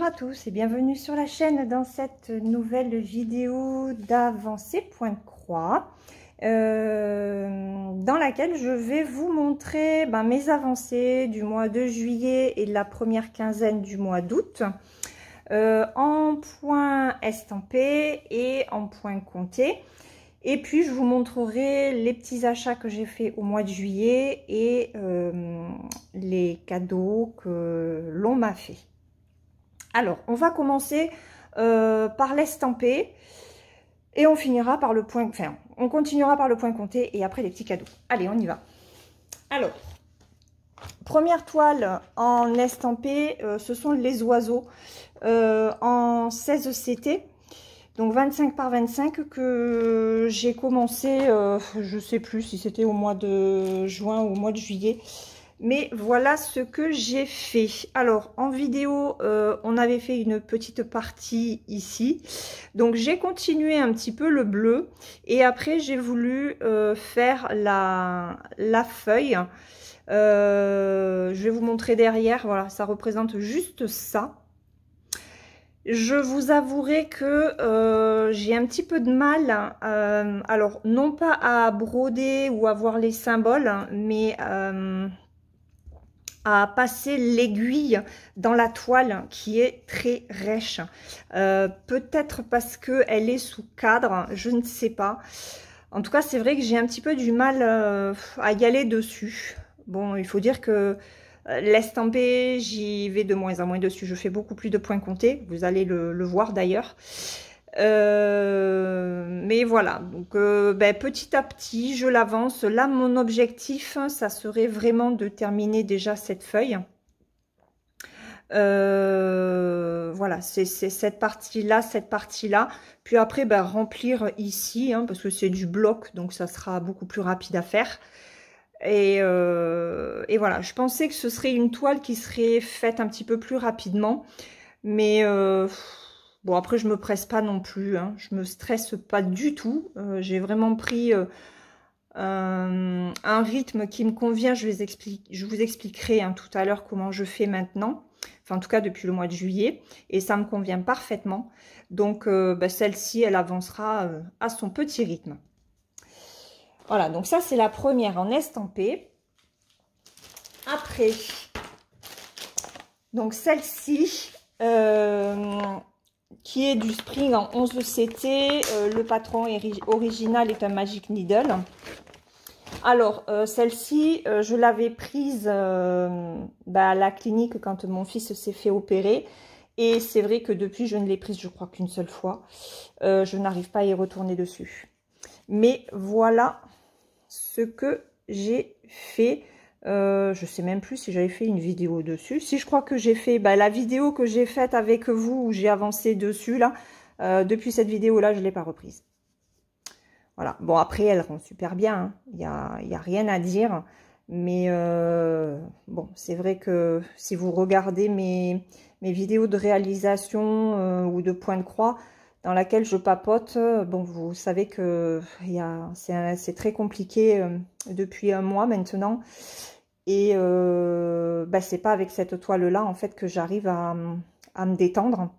à tous et bienvenue sur la chaîne dans cette nouvelle vidéo d'avancée point croix dans laquelle je vais vous montrer mes avancées du mois de juillet et de la première quinzaine du mois d'août en point estampé et en point compté. Et puis je vous montrerai les petits achats que j'ai fait au mois de juillet et les cadeaux que l'on m'a fait. Alors, on va commencer par l'estampé et on finira par le point, enfin, on continuera par le point compté et après les petits cadeaux. Allez, on y va. Alors, première toile en estampé, ce sont les oiseaux en 16 CT. Donc 25 par 25 que j'ai commencé, je sais plus si c'était au mois de juin ou au mois de juillet. Mais voilà ce que j'ai fait. Alors en vidéo, on avait fait une petite partie ici. Donc j'ai continué un petit peu le bleu. Et après j'ai voulu faire la feuille. Je vais vous montrer derrière. Voilà, ça représente juste ça. Je vous avouerai que j'ai un petit peu de mal, alors non pas à broder ou à voir les symboles, mais à passer l'aiguille dans la toile qui est très rêche. Peut-être parce qu'elle est sous cadre, je ne sais pas. En tout cas, c'est vrai que j'ai un petit peu du mal à y aller dessus. Bon, il faut dire que l'estampé, j'y vais de moins en moins dessus. Je fais beaucoup plus de points comptés. Vous allez le voir d'ailleurs. Mais voilà. Donc, petit à petit, je l'avance. Là, mon objectif, ça serait vraiment de terminer déjà cette feuille. Voilà, c'est cette partie-là. Puis après, remplir ici, hein, parce que c'est du bloc, donc ça sera beaucoup plus rapide à faire. Et voilà, je pensais que ce serait une toile qui serait faite un petit peu plus rapidement. Mais bon, après, je me presse pas non plus. Hein, je me stresse pas du tout. J'ai vraiment pris un rythme qui me convient. Je vous expliquerai hein, tout à l'heure comment je fais maintenant. Enfin, en tout cas, depuis le mois de juillet. Et ça me convient parfaitement. Donc, celle-ci, elle avancera à son petit rythme. Voilà, donc ça, c'est la première en estampé. Après, donc celle-ci, qui est du Spring en 11 CT. Le patron original est un Magic Needle. Alors, celle-ci, je l'avais prise à la clinique quand mon fils s'est fait opérer. Et c'est vrai que depuis, je ne l'ai prise, je crois, qu'une seule fois. Je n'arrive pas à y retourner dessus. Mais voilà ce que j'ai fait. Je sais même plus si j'avais fait une vidéo dessus. Si, je crois que j'ai fait la vidéo que j'ai faite avec vous où j'ai avancé dessus là. Depuis cette vidéo là, je ne l'ai pas reprise. Voilà. Bon, après, elle rend super bien. Il hein. y a rien à dire. Mais bon, c'est vrai que si vous regardez mes vidéos de réalisation ou de point de croix, dans laquelle je papote, bon, vous savez que c'est très compliqué depuis un mois maintenant. Et c'est pas avec cette toile-là, en fait, que j'arrive à me détendre.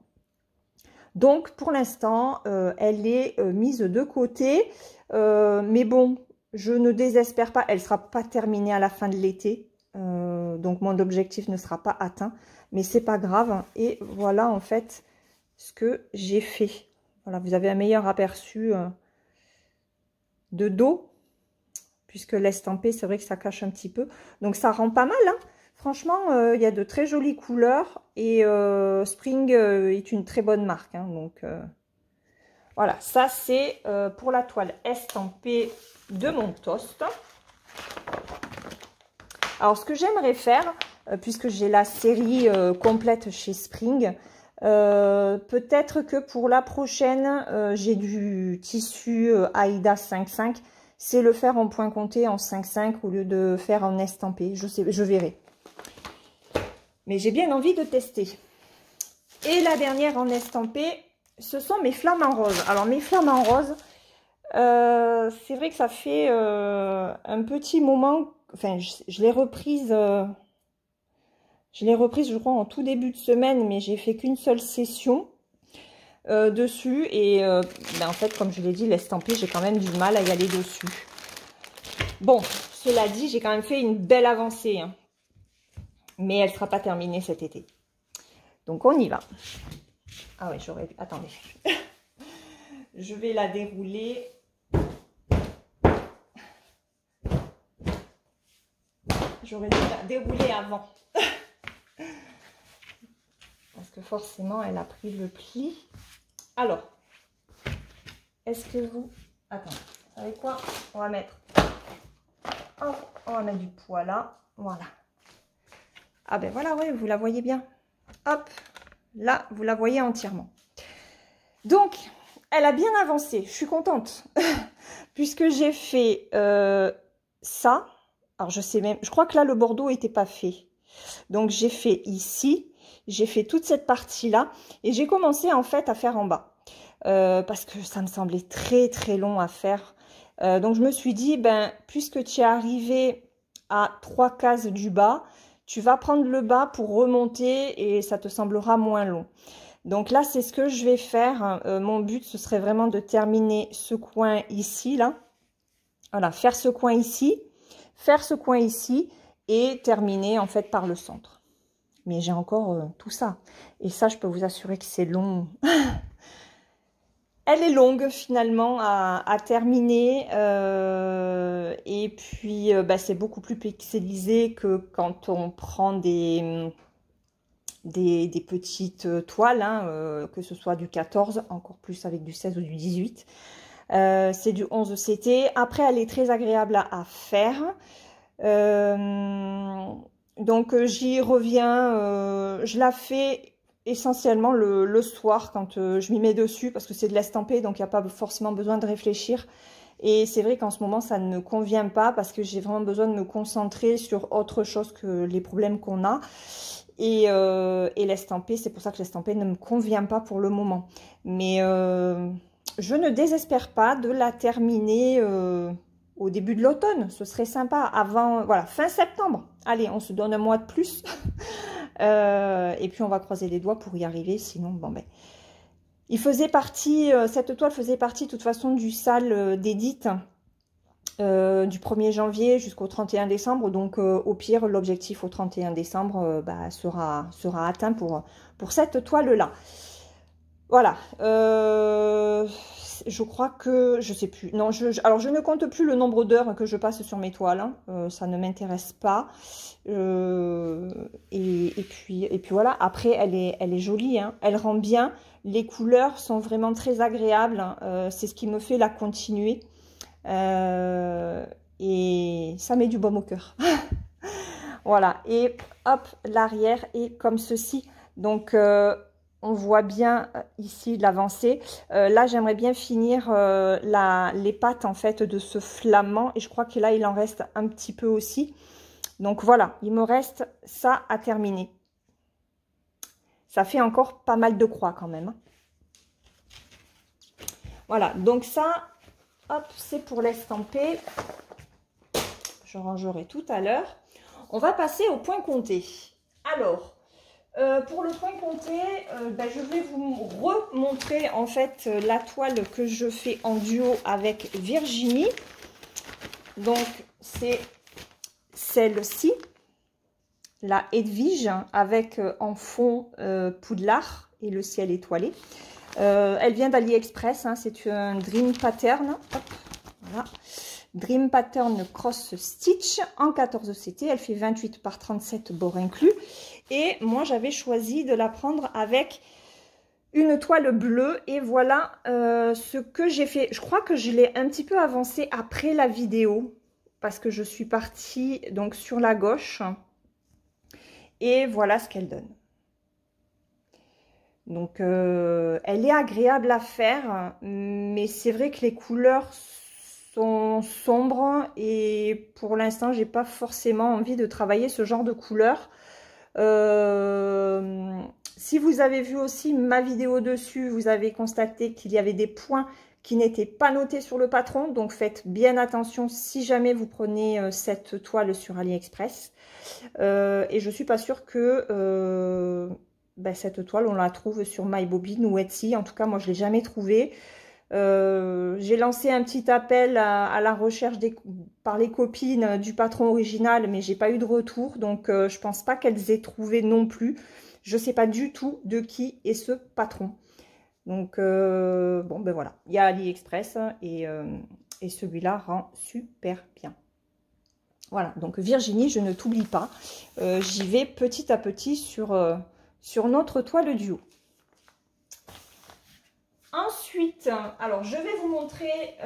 Donc, pour l'instant, elle est mise de côté. Mais bon, je ne désespère pas. Elle ne sera pas terminée à la fin de l'été. Donc, mon objectif ne sera pas atteint. Mais c'est pas grave. Et voilà, en fait, ce que j'ai fait. Voilà, vous avez un meilleur aperçu de dos, puisque l'estampé, c'est vrai que ça cache un petit peu. Donc, ça rend pas mal, hein. Franchement, il y a de très jolies couleurs et Spring est une très bonne marque. Hein, donc, voilà, ça, c'est pour la toile estampée de mon toast. Alors, ce que j'aimerais faire, puisque j'ai la série complète chez Spring, peut-être que pour la prochaine, j'ai du tissu Aïda 5,5. C'est le faire en point compté en 5,5 au lieu de faire en estampé. Je verrai. Mais j'ai bien envie de tester. Et la dernière en estampé, ce sont mes flammes en rose. Alors mes flammes en rose, c'est vrai que ça fait un petit moment. Enfin, je l'ai reprise Je l'ai reprise, je crois, en tout début de semaine, mais j'ai fait qu'une seule session dessus. Et ben, en fait, comme je l'ai dit, l'estampé, j'ai quand même du mal à y aller dessus. Bon, cela dit, j'ai quand même fait une belle avancée. Hein. Mais elle ne sera pas terminée cet été. Donc, on y va. Ah oui, j'aurais dû... Attendez. Je vais la dérouler. J'aurais dû la dérouler avant. Parce que forcément, elle a pris le pli. Alors, est-ce que vous... Attends, vous savez quoi? On va mettre... Oh, on va mettre du poids là. Voilà. Ah ben voilà, oui, vous la voyez bien. Hop, là, vous la voyez entièrement. Donc, elle a bien avancé. Je suis contente. Puisque j'ai fait ça. Alors, je sais même... Je crois que là, le bordeaux n'était pas fait. Donc, j'ai fait ici. J'ai fait toute cette partie-là et j'ai commencé en fait à faire en bas parce que ça me semblait très très long à faire. Donc je me suis dit, ben, puisque tu es arrivé à 3 cases du bas, tu vas prendre le bas pour remonter et ça te semblera moins long. Donc là, c'est ce que je vais faire. Mon but, ce serait vraiment de terminer ce coin ici, là. Voilà, faire ce coin ici, faire ce coin ici et terminer en fait par le centre. Mais j'ai encore tout ça. Et ça, je peux vous assurer que c'est long. Elle est longue finalement à terminer. Et puis, bah, c'est beaucoup plus pixelisé que quand on prend des petites toiles, hein, que ce soit du 14, encore plus avec du 16 ou du 18. C'est du 11 CT. Après, elle est très agréable à faire. Donc j'y reviens, je la fais essentiellement le soir quand je m'y mets dessus parce que c'est de l'estampé, donc il n'y a pas forcément besoin de réfléchir. Et c'est vrai qu'en ce moment ça ne me convient pas parce que j'ai vraiment besoin de me concentrer sur autre chose que les problèmes qu'on a. Et l'estampé, c'est pour ça que l'estampé ne me convient pas pour le moment. Mais je ne désespère pas de la terminer au début de l'automne, ce serait sympa, avant, voilà, fin septembre. Allez, on se donne un mois de plus. Et puis, on va croiser les doigts pour y arriver, sinon, bon, ben... Il faisait partie, cette toile faisait partie, de toute façon, du sale d'édite du 1er janvier jusqu'au 31 décembre. Donc, au pire, l'objectif au 31 décembre bah, sera atteint pour cette toile-là. Voilà. Je crois que, je sais plus, non, alors je ne compte plus le nombre d'heures que je passe sur mes toiles, hein. Ça ne m'intéresse pas, et puis voilà, après elle est jolie, hein. Elle rend bien, les couleurs sont vraiment très agréables, hein. C'est ce qui me fait la continuer, et ça met du baume au cœur. Voilà, et hop, l'arrière est comme ceci, donc... on voit bien ici l'avancée. Là, j'aimerais bien finir les pattes en fait de ce flamand. Et je crois que là, il en reste un petit peu aussi. Donc voilà, il me reste ça à terminer. Ça fait encore pas mal de croix quand même. Voilà, donc ça, hop, c'est pour l'estamper. Je rangerai tout à l'heure. On va passer au point compté. Alors... pour le point compté, ben, je vais vous remontrer en fait la toile que je fais en duo avec Virginie. Donc c'est celle-ci, la Edwige, avec en fond Poudlard et le ciel étoilé. Elle vient d'AliExpress, hein, c'est un Dream Pattern. Hop, voilà. Dream Pattern Cross Stitch en 14 CT. Elle fait 28 par 37 bord inclus. Et moi, j'avais choisi de la prendre avec une toile bleue. Et voilà ce que j'ai fait. Je crois que je l'ai un petit peu avancé après la vidéo. Parce que je suis partie donc sur la gauche. Et voilà ce qu'elle donne. Donc, elle est agréable à faire. Mais c'est vrai que les couleurs sont sombres. Et pour l'instant, j'ai pas forcément envie de travailler ce genre de couleurs. Si vous avez vu aussi ma vidéo dessus, vous avez constaté qu'il y avait des points qui n'était pas noté sur le patron. Donc faites bien attention si jamais vous prenez cette toile sur AliExpress. Et je suis pas sûre que cette toile, on la trouve sur MyBobine ou Etsy. En tout cas, moi, je l'ai jamais trouvée. J'ai lancé un petit appel à la recherche par les copines du patron original, mais j'ai pas eu de retour. Donc, je pense pas qu'elles aient trouvé non plus. Je sais pas du tout de qui est ce patron. Donc, bon, ben voilà. Il y a AliExpress et celui-là rend super bien. Voilà, donc Virginie, je ne t'oublie pas. J'y vais petit à petit sur notre toile duo. Ensuite, alors je vais vous montrer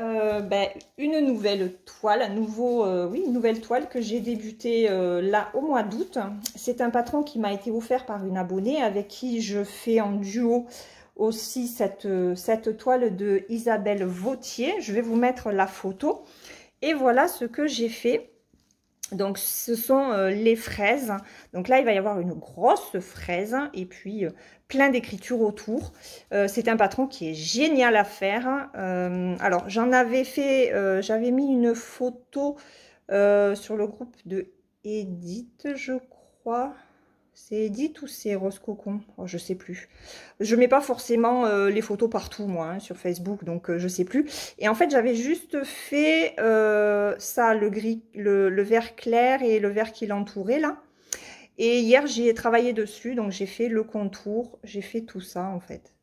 une nouvelle toile, une nouvelle toile que j'ai débutée là au mois d'août. C'est un patron qui m'a été offert par une abonnée avec qui je fais en duo aussi cette toile de Isabelle Vautier. Je vais vous mettre la photo et voilà ce que j'ai fait. Donc, ce sont les fraises. Donc là, il va y avoir une grosse fraise et puis plein d'écritures autour. C'est un patron qui est génial à faire. Alors, j'en avais fait, j'avais mis une photo sur le groupe de Edith, je crois. C'est Edith ou c'est Rose Cocon? Oh, je sais plus. Je mets pas forcément les photos partout, moi, hein, sur Facebook, donc je sais plus. Et en fait, j'avais juste fait ça, le gris, le vert clair et le vert qui l'entourait, là. Et hier, j'ai travaillé dessus, donc j'ai fait le contour, j'ai fait tout ça, en fait.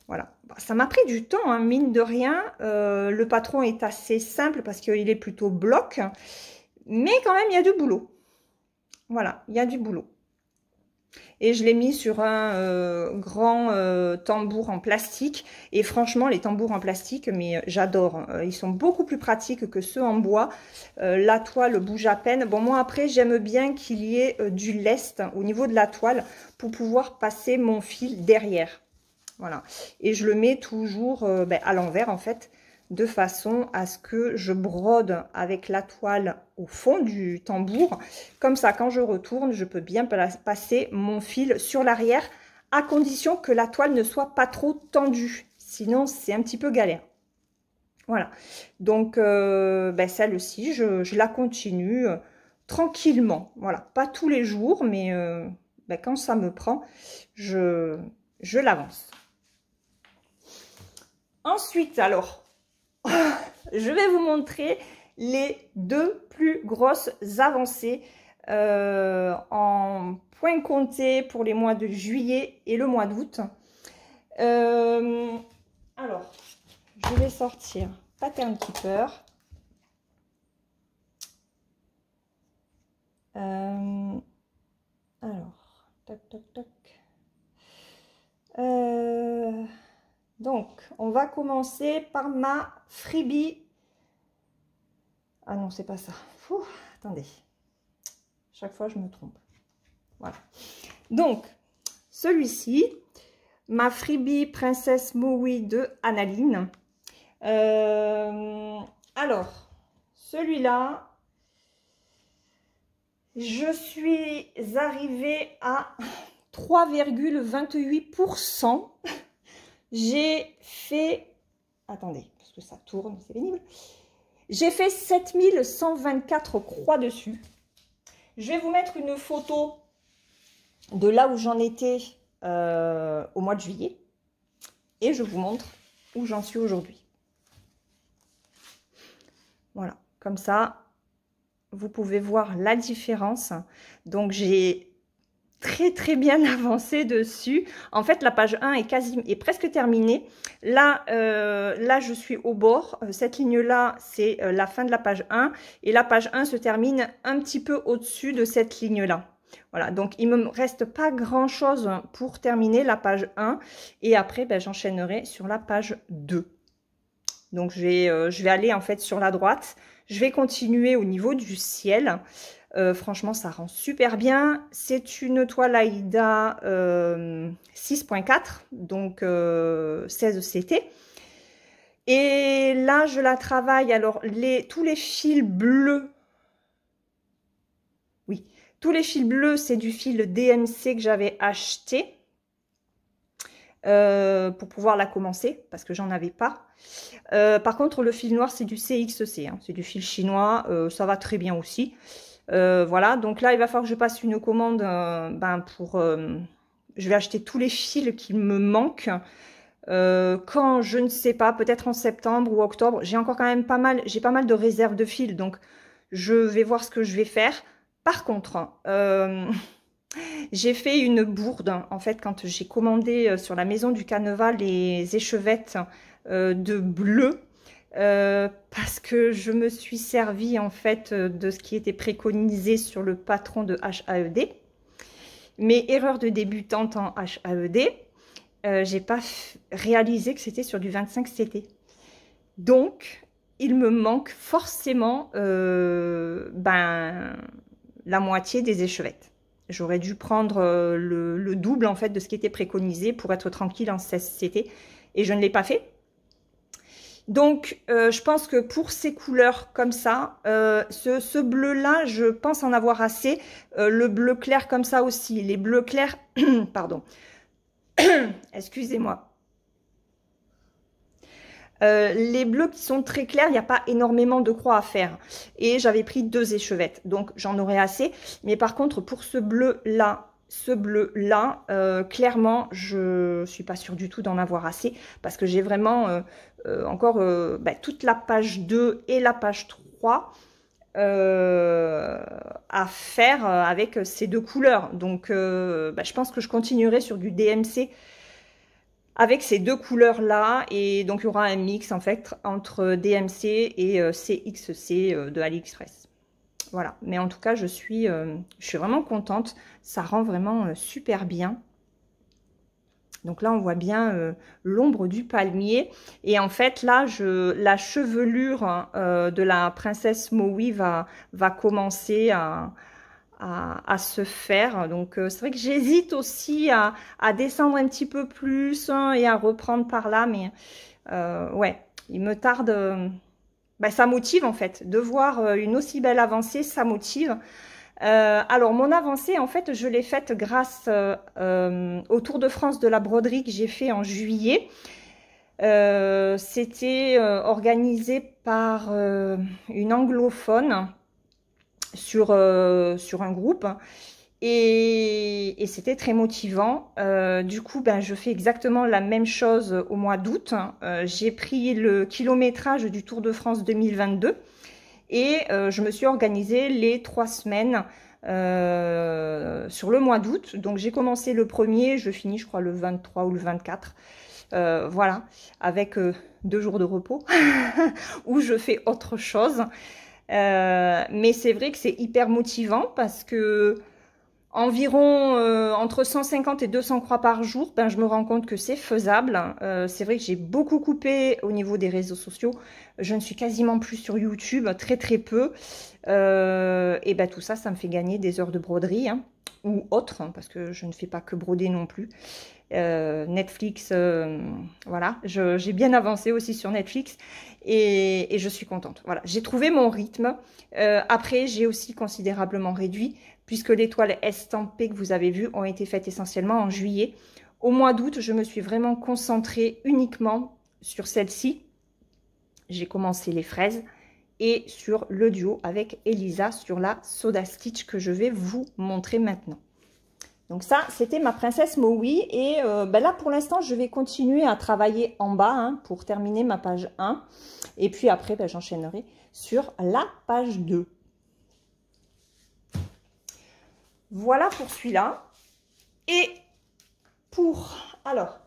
Voilà. Ça m'a pris du temps, hein, mine de rien. Le patron est assez simple parce qu'il est plutôt bloc. Mais quand même, il y a du boulot. Voilà, il y a du boulot. Et je l'ai mis sur un grand tambour en plastique. Et franchement, les tambours en plastique, mais j'adore. Ils sont beaucoup plus pratiques que ceux en bois. La toile bouge à peine. Bon, moi, après, j'aime bien qu'il y ait du lest au niveau de la toile pour pouvoir passer mon fil derrière. Voilà. Et je le mets toujours à l'envers, en fait, de façon à ce que je brode avec la toile au fond du tambour. Comme ça, quand je retourne, je peux bien passer mon fil sur l'arrière, à condition que la toile ne soit pas trop tendue. Sinon, c'est un petit peu galère. Voilà. Donc, celle-ci, je la continue tranquillement. Voilà. Pas tous les jours, mais quand ça me prend, je l'avance. Ensuite, alors, je vais vous montrer les deux plus grosses avancées en points comptés pour les mois de juillet et le mois d'août. Alors, je vais sortir Pattern Keeper. Alors, toc, toc, toc. Donc, on va commencer par ma freebie. Ah non, c'est pas ça. Ouh, attendez. Chaque fois, je me trompe. Voilà. Donc, celui-ci, ma freebie Princesse Maui de Analine. Alors, celui-là, je suis arrivée à 3,28%. J'ai fait, attendez, parce que ça tourne, c'est pénible. J'ai fait 7124 croix dessus. Je vais vous mettre une photo de là où j'en étais au mois de juillet. Et je vous montre où j'en suis aujourd'hui. Voilà, comme ça, vous pouvez voir la différence. Donc, j'ai très bien avancé dessus. En fait, la page 1 est presque terminée. Là, je suis au bord. Cette ligne-là, c'est la fin de la page 1. Et la page 1 se termine un petit peu au-dessus de cette ligne-là. Voilà, donc il ne me reste pas grand-chose pour terminer la page 1. Et après, j'enchaînerai sur la page 2. Donc, je vais aller en fait sur la droite. Je vais continuer au niveau du ciel. Franchement, ça rend super bien. C'est une toile Aïda 6.4, donc 16 CT. Et là, je la travaille. Alors, tous les fils bleus, oui, tous les fils bleus, c'est du fil DMC que j'avais acheté. pour pouvoir la commencer, parce que j'en avais pas. Par contre, le fil noir, c'est du CXC, hein, c'est du fil chinois, ça va très bien aussi. Voilà, donc là, il va falloir que je passe une commande je vais acheter tous les fils qui me manquent. Quand, je ne sais pas, peut-être en septembre ou octobre. J'ai encore quand même j'ai pas mal de réserves de fils, donc je vais voir ce que je vais faire. Par contre, j'ai fait une bourde, en fait, quand j'ai commandé sur la maison du Caneva les échevettes de bleu, parce que je me suis servi, en fait, de ce qui était préconisé sur le patron de HAED. Mais erreur de débutante en HAED, j'ai pas réalisé que c'était sur du 25 CT. Donc, il me manque forcément la moitié des échevettes. J'aurais dû prendre le double en fait de ce qui était préconisé pour être tranquille en 16 CT et je ne l'ai pas fait. Donc, je pense que pour ces couleurs comme ça, ce bleu-là, je pense en avoir assez. Le bleu clair comme ça aussi. Les bleus clairs, pardon, excusez-moi. Les bleus qui sont très clairs, il n'y a pas énormément de croix à faire. Et j'avais pris 2 échevettes, donc j'en aurais assez. Mais par contre, pour ce bleu-là, clairement, je suis pas sûre du tout d'en avoir assez. Parce que j'ai vraiment encore toute la page 2 et la page 3 à faire avec ces 2 couleurs. Donc, je pense que je continuerai sur du DMC avec ces 2 couleurs-là, et donc il y aura un mix en fait entre DMC et CXC de AliExpress. Voilà, mais en tout cas, je suis vraiment contente. Ça rend vraiment super bien. Donc là, on voit bien l'ombre du palmier. Et en fait, là, la chevelure de la princesse Maui va commencer à se faire. Donc c'est vrai que j'hésite aussi à descendre un petit peu plus et à reprendre par là, mais ouais, il me tarde. Ça motive en fait de voir une aussi belle avancée, ça motive. Alors mon avancée en fait je l'ai faite grâce au Tour de France de la broderie que j'ai fait en juillet. C'était organisé par une anglophone sur un groupe et c'était très motivant. Du coup, je fais exactement la même chose au mois d'août. J'ai pris le kilométrage du Tour de France 2022 et je me suis organisée les 3 semaines sur le mois d'août. Donc j'ai commencé le 1er, je finis je crois le 23 ou le 24. Voilà, avec 2 jours de repos où je fais autre chose. Mais c'est vrai que c'est hyper motivant parce que environ entre 150 et 200 croix par jour, je me rends compte que c'est faisable. C'est vrai que j'ai beaucoup coupé au niveau des réseaux sociaux. Je ne suis quasiment plus sur YouTube, très très peu. Et tout ça, ça me fait gagner des heures de broderie ou autre, parce que je ne fais pas que broder non plus. Netflix, voilà, j'ai bien avancé aussi sur Netflix et je suis contente. Voilà, j'ai trouvé mon rythme. Après, j'ai aussi considérablement réduit puisque les toiles estampées que vous avez vues ont été faites essentiellement en juillet. Au mois d'août, je me suis vraiment concentrée uniquement sur celle-ci. J'ai commencé les fraises et sur le duo avec Elisa sur la Soda Stitch que je vais vous montrer maintenant. Donc ça, c'était ma princesse Maui. Et là, pour l'instant, je vais continuer à travailler en bas pour terminer ma page 1. Et puis après, j'enchaînerai sur la page 2. Voilà pour celui-là. Et pour, alors,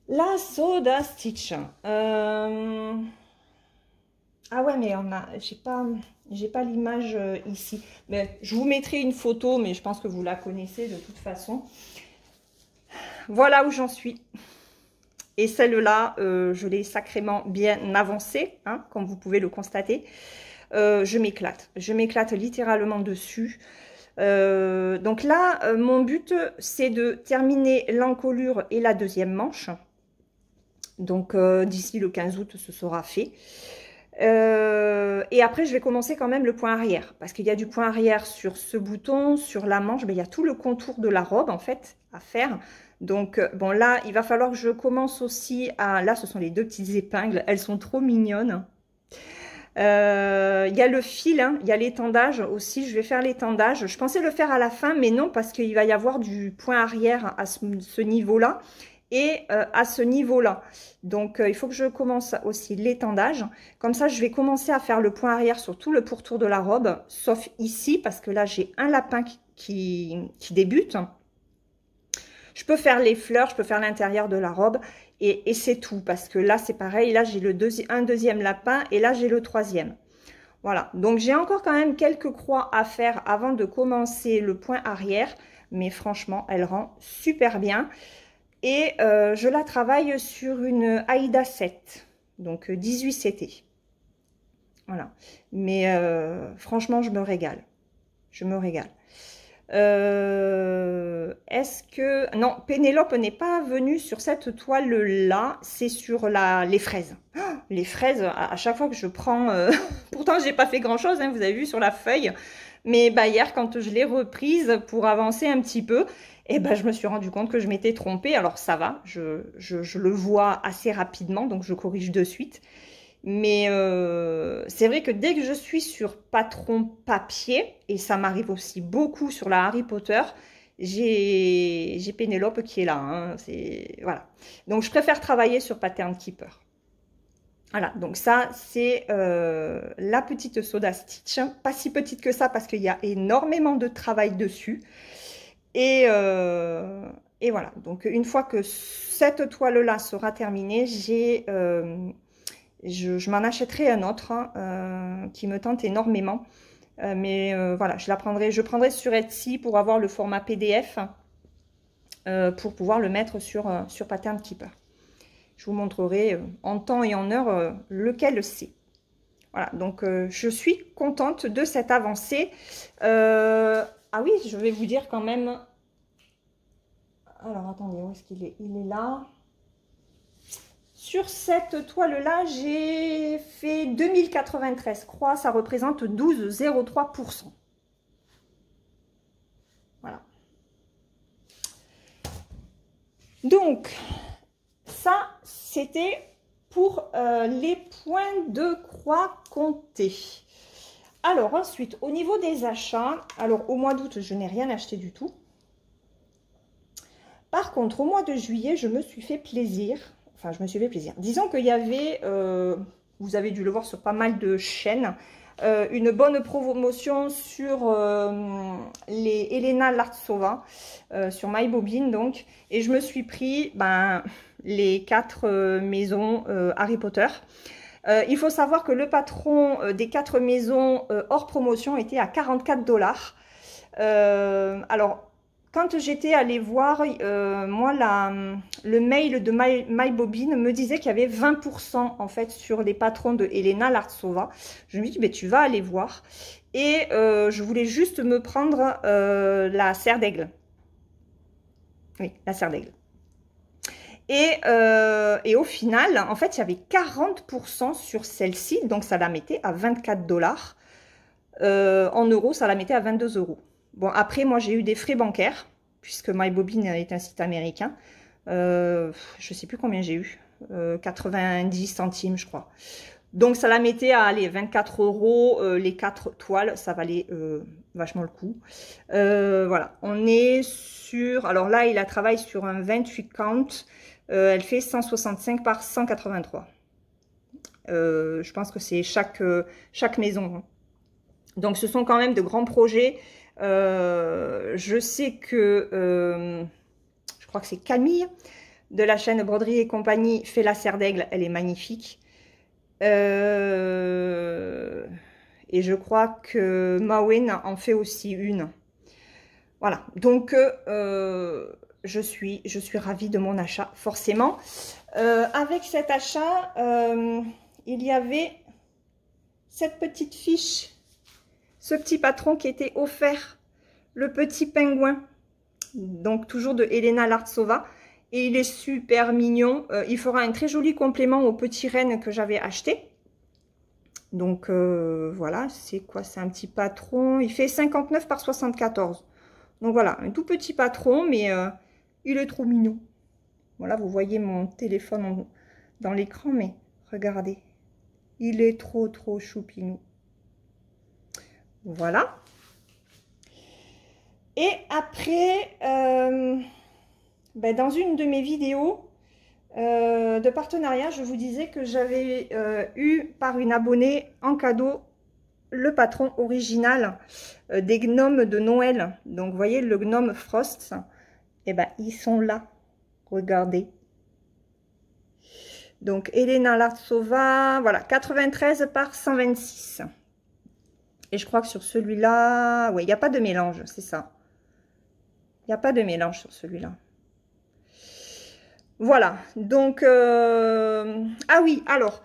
la Soda Stitch. Ah ouais, mais j'ai pas l'image ici. Mais je vous mettrai une photo, mais je pense que vous la connaissez de toute façon. Voilà où j'en suis. Et celle-là, je l'ai sacrément bien avancée, comme vous pouvez le constater. Je m'éclate. Je m'éclate littéralement dessus. Donc là, mon but, c'est de terminer l'encolure et la 2e manche. Donc, d'ici le 15 août, ce sera fait. Et après, je vais commencer quand même le point arrière, parce qu'il y a du point arrière sur ce bouton, sur la manche, mais il y a tout le contour de la robe, en fait, à faire. Donc, bon, là, il va falloir que je commence aussi à... Là, ce sont les deux petites épingles, elles sont trop mignonnes. Il y a le fil, hein, il y a l'étendage aussi, je vais faire l'étendage. Je pensais le faire à la fin, mais non, parce qu'il va y avoir du point arrière à ce niveau-là et à ce niveau-là. Donc, il faut que je commence aussi l'étendage. Comme ça, je vais commencer à faire le point arrière sur tout le pourtour de la robe, sauf ici, parce que là, j'ai un lapin qui débute. Je peux faire les fleurs, je peux faire l'intérieur de la robe et c'est tout. Parce que là, c'est pareil. Là, j'ai un deuxième lapin et là, j'ai le troisième. Voilà. Donc, j'ai encore quand même quelques croix à faire avant de commencer le point arrière. Mais franchement, elle rend super bien. Et je la travaille sur une Aïda 7. Donc, 18 CT. Voilà. Mais franchement, je me régale. Je me régale. Est-ce que... Non, Pénélope n'est pas venue sur cette toile-là, c'est sur les fraises. Oh, les fraises, à chaque fois que je prends... Pourtant, j'ai pas fait grand-chose, hein, vous avez vu sur la feuille. Mais bah, hier, quand je l'ai reprise pour avancer un petit peu, et bah, je me suis rendu compte que je m'étais trompée. Alors ça va, je le vois assez rapidement, donc je corrige de suite. Mais c'est vrai que dès que je suis sur patron papier, et ça m'arrive aussi beaucoup sur la Harry Potter, j'ai Pénélope qui est là. Hein, voilà. Donc je préfère travailler sur Pattern Keeper. Voilà, donc ça c'est la petite Soda Stitch. Pas si petite que ça parce qu'il y a énormément de travail dessus. Et voilà, donc une fois que cette toile-là sera terminée, je m'en achèterai un autre qui me tente énormément. Mais voilà, je prendrai sur Etsy pour avoir le format PDF pour pouvoir le mettre sur Pattern Keeper. Je vous montrerai en temps et en heure lequel c'est. Voilà, donc je suis contente de cette avancée. Ah oui, je vais vous dire quand même... Alors, attendez, où est-ce qu'il est? Il est là. Sur cette toile-là, j'ai fait 2093 croix, ça représente 12,03%. Voilà. Donc, ça, c'était pour les points de croix comptés. Alors, ensuite, au niveau des achats, alors au mois d'août, je n'ai rien acheté du tout. Par contre, au mois de juillet, je me suis fait plaisir. Enfin, je me suis fait plaisir. Disons qu'il y avait, vous avez dû le voir sur pas mal de chaînes, une bonne promotion sur les Elena Lartsova, sur MyBobine donc. Et je me suis pris les 4 maisons Harry Potter. Il faut savoir que le patron des 4 maisons hors promotion était à 44 $. Alors, quand j'étais allée voir, moi, le mail de MyBobine me disait qu'il y avait 20% en fait sur les patrons de Elena Lartsova. Je me dis, mais tu vas aller voir. Et je voulais juste me prendre la serre d'aigle. Oui, la serre d'aigle. Et au final, en fait, il y avait 40% sur celle-ci. Donc, ça la mettait à 24 $. En euros, ça la mettait à 22 €. Bon, après, moi, j'ai eu des frais bancaires, puisque MyBobine est un site américain. Je ne sais plus combien j'ai eu. 90 centimes, je crois. Donc, ça la mettait à, allez, 24 €. Les 4 toiles, ça valait vachement le coup. Voilà, on est sur... Alors là, il a travaillé sur un 28 count. Elle fait 165 par 183. Je pense que c'est chaque maison. Donc, ce sont quand même de grands projets. Je sais que, je crois que c'est Camille de la chaîne Broderie et compagnie fait la serre d'aigle. Elle est magnifique. Et je crois que Mawen en fait aussi une. Voilà. Donc, je suis ravie de mon achat, forcément. Avec cet achat, il y avait cette petite fiche, ce petit patron qui était offert, le petit pingouin, donc toujours de Elena Lartsova. Et il est super mignon. Il fera un très joli complément au petit renne que j'avais acheté. Donc voilà, c'est quoi? C'est un petit patron. Il fait 59 par 74. Donc voilà, un tout petit patron, mais il est trop mignon. Voilà, vous voyez mon téléphone dans l'écran, mais regardez. Il est trop choupinou. Voilà. Et après, dans une de mes vidéos de partenariat, je vous disais que j'avais eu par une abonnée en cadeau le patron original des gnomes de Noël. Donc, vous voyez, le gnome Frost, et ben, ils sont là. Regardez. Donc, Elena Lartsova, voilà, 93 par 126. Et je crois que sur celui-là, oui, il n'y a pas de mélange, c'est ça. Il n'y a pas de mélange sur celui-là. Voilà, donc, ah oui, alors,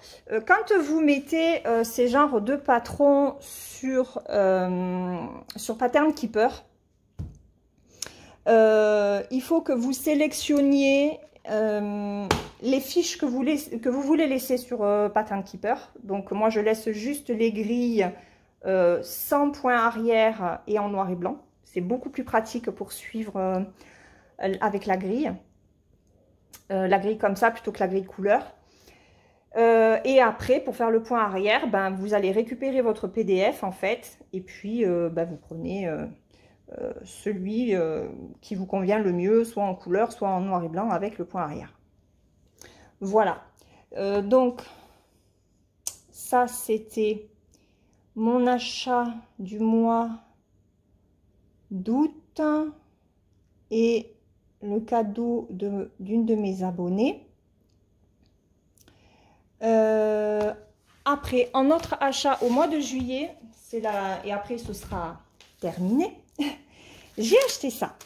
quand vous mettez ces genres de patrons sur Pattern Keeper, il faut que vous sélectionniez les fiches que vous voulez laisser sur Pattern Keeper. Donc, moi, je laisse juste les grilles sans point arrière et en noir et blanc. C'est beaucoup plus pratique pour suivre avec la grille. La grille comme ça plutôt que la grille couleur. Et après, pour faire le point arrière, vous allez récupérer votre PDF en fait. Et puis, vous prenez celui qui vous convient le mieux, soit en couleur, soit en noir et blanc avec le point arrière. Voilà. Donc, ça, c'était mon achat du mois d'août et le cadeau d'une de mes abonnées. Après, en autre achat au mois de juillet, c'est là, et après ce sera terminé, j'ai acheté ça.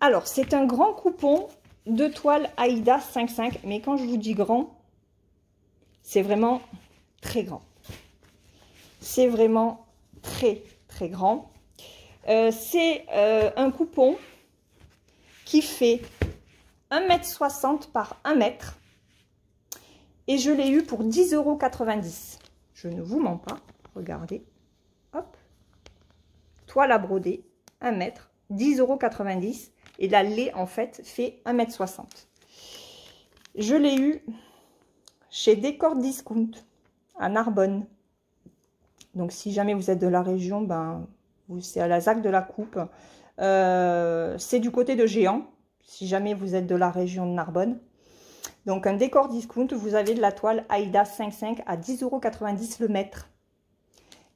Alors, c'est un grand coupon de toile Aïda 5,5, mais quand je vous dis grand, c'est vraiment très grand. C'est vraiment très grand. C'est un coupon qui fait 1,60 m par 1 m. Et je l'ai eu pour 10,90 €. Je ne vous mens pas. Regardez. Hop. Toile à broder. 1 m. 10,90 €. Et la lait, en fait, fait 1,60 m. Je l'ai eu chez Décor Discount à Narbonne. Donc, si jamais vous êtes de la région, c'est à la ZAC de la Coupe. C'est du côté de Géant, si jamais vous êtes de la région de Narbonne. Donc, un Décor Discount, vous avez de la toile Aïda 5,5 à 10,90 € le mètre.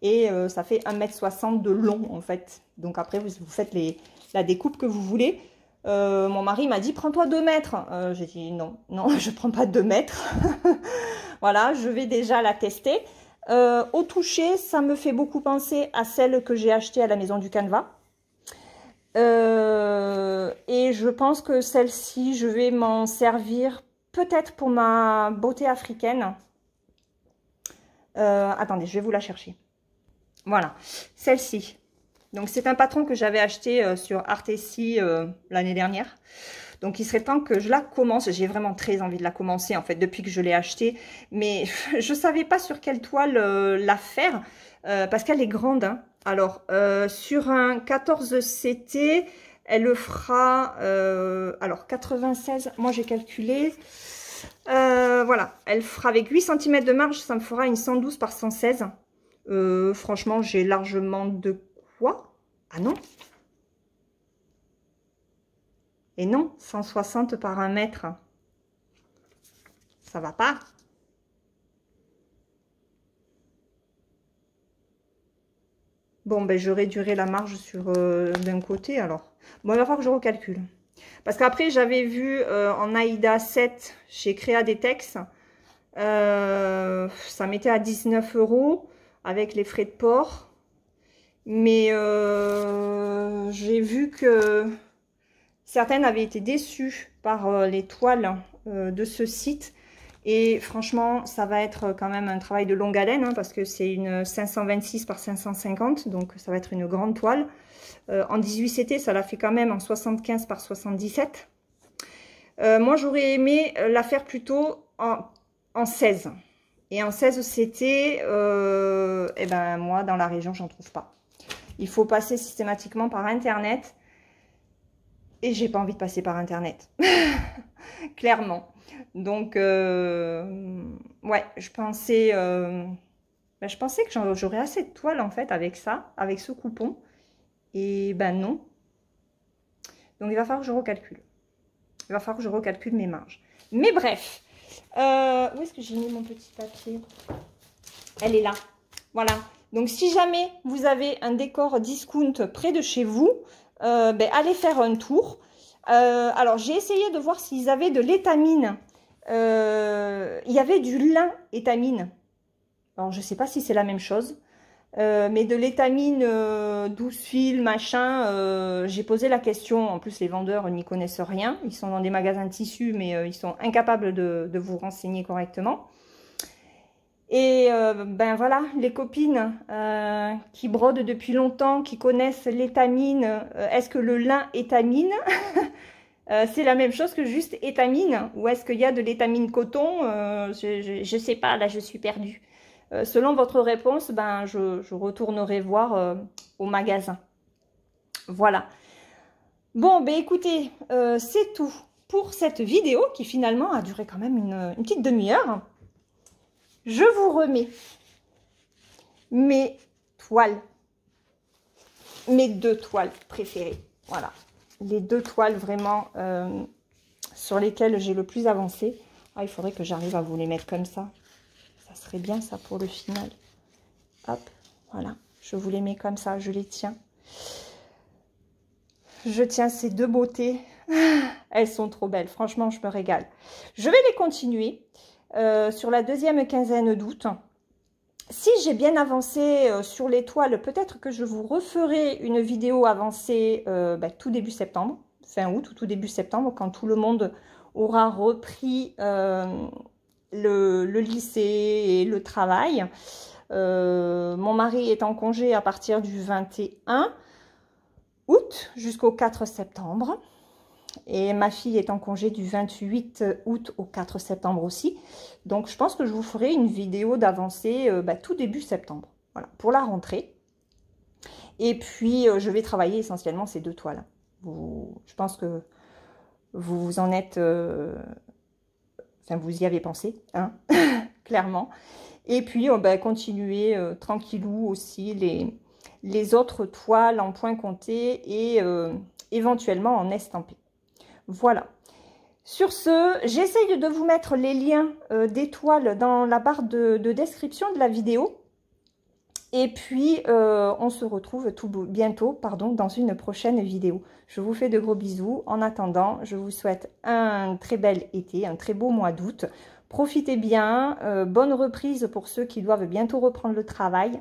Et ça fait 1,60 m de long, en fait. Donc, après, vous faites la découpe que vous voulez. Mon mari m'a dit, prends-toi 2 mètres. J'ai dit, non, je ne prends pas 2 mètres. Voilà, je vais déjà la tester. Au toucher, ça me fait beaucoup penser à celle que j'ai achetée à la Maison du Canevas. Et je pense que celle-ci, je vais m'en servir peut-être pour ma beauté africaine. Attendez, je vais vous la chercher. Voilà, celle-ci. Donc, c'est un patron que j'avais acheté sur Artessi l'année dernière. Donc, il serait temps que je la commence. J'ai vraiment très envie de la commencer, en fait, depuis que je l'ai achetée. Mais je ne savais pas sur quelle toile la faire, parce qu'elle est grande. Hein. Alors, sur un 14 CT, elle le fera... alors, 96, moi j'ai calculé. Voilà, elle fera avec 8 cm de marge, ça me fera une 112 par 116. Franchement, j'ai largement de quoi? Ah non? Et non, 160 par 1 mètre. Ça va pas? Bon, je réduirai la marge sur d'un côté alors. Bon, il va falloir que je recalcule. Parce qu'après, j'avais vu en Aïda 7 chez Créadetex. Ça mettait à 19 € avec les frais de port. Mais j'ai vu que certaines avaient été déçues par les toiles de ce site. Et franchement, ça va être quand même un travail de longue haleine, hein, parce que c'est une 526 par 550, donc ça va être une grande toile. En 18 CT, ça la fait quand même en 75 par 77. Moi, j'aurais aimé la faire plutôt en 16. Et en 16 CT, eh ben, moi, dans la région, j'en trouve pas. Il faut passer systématiquement par Internet. Et j'ai pas envie de passer par Internet. Clairement. Donc, ouais, je pensais que j'aurais assez de toile, en fait, avec ça, avec ce coupon. Et ben non. Donc, il va falloir que je recalcule. Il va falloir que je recalcule mes marges. Mais bref. Où est-ce que j'ai mis mon petit papier? Elle est là. Voilà. Donc, si jamais vous avez un décor discount près de chez vous, ben, allez faire un tour. Alors, j'ai essayé de voir s'ils avaient de l'étamine. Il y avait du lin étamine. Alors, je ne sais pas si c'est la même chose. Mais de l'étamine 12 fils, machin, j'ai posé la question. En plus, les vendeurs n'y connaissent rien. Ils sont dans des magasins de tissus, mais ils sont incapables de vous renseigner correctement. Et ben voilà, les copines qui brodent depuis longtemps, qui connaissent l'étamine, est-ce que le lin étamine c'est la même chose que juste étamine? Ou est-ce qu'il y a de l'étamine coton? Je ne sais pas, là je suis perdue. Selon votre réponse, ben, je retournerai voir au magasin. Voilà. Bon, ben écoutez, c'est tout pour cette vidéo qui finalement a duré quand même une petite demi-heure. Je vous remets mes toiles, mes 2 toiles préférées. Voilà, les 2 toiles vraiment sur lesquelles j'ai le plus avancé. Ah, il faudrait que j'arrive à vous les mettre comme ça. Ça serait bien ça pour le final. Hop, voilà, je vous les mets comme ça, je les tiens. Je tiens ces 2 beautés. Elles sont trop belles, franchement, je me régale. Je vais les continuer sur la deuxième quinzaine d'août. Si j'ai bien avancé sur les toiles, peut-être que je vous referai une vidéo avancée tout début septembre, fin août ou tout début septembre, quand tout le monde aura repris le lycée et le travail. Mon mari est en congé à partir du 21 août jusqu'au 4 septembre. Et ma fille est en congé du 28 août au 4 septembre aussi. Donc, je pense que je vous ferai une vidéo d'avancée tout début septembre. Voilà, pour la rentrée. Et puis, je vais travailler essentiellement ces 2 toiles. Je pense que vous en êtes... Enfin, vous y avez pensé, hein, clairement. Et puis, continuer tranquillou aussi les autres toiles en point compté et éventuellement en estampé. Voilà. Sur ce, j'essaye de vous mettre les liens des toiles dans la barre de description de la vidéo. Et puis, on se retrouve bientôt dans une prochaine vidéo. Je vous fais de gros bisous. En attendant, je vous souhaite un très bel été, un très beau mois d'août. Profitez bien. Bonne reprise pour ceux qui doivent bientôt reprendre le travail.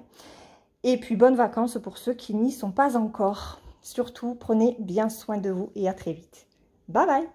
Et puis, bonnes vacances pour ceux qui n'y sont pas encore. Surtout, prenez bien soin de vous et à très vite. Bye bye!